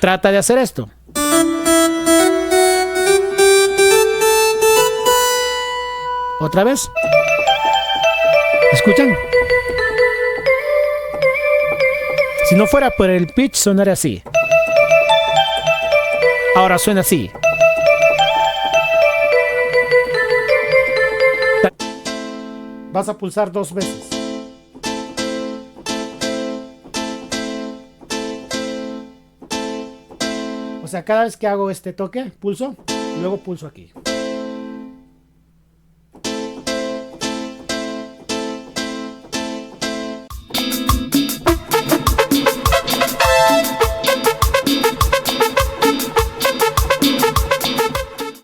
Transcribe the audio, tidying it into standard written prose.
Trata de hacer esto. Otra vez. ¿Escuchan? Si no fuera por el pitch, sonaría así. Ahora suena así. Vas a pulsar 2 veces. O sea, cada vez que hago este toque, pulso, luego pulso aquí.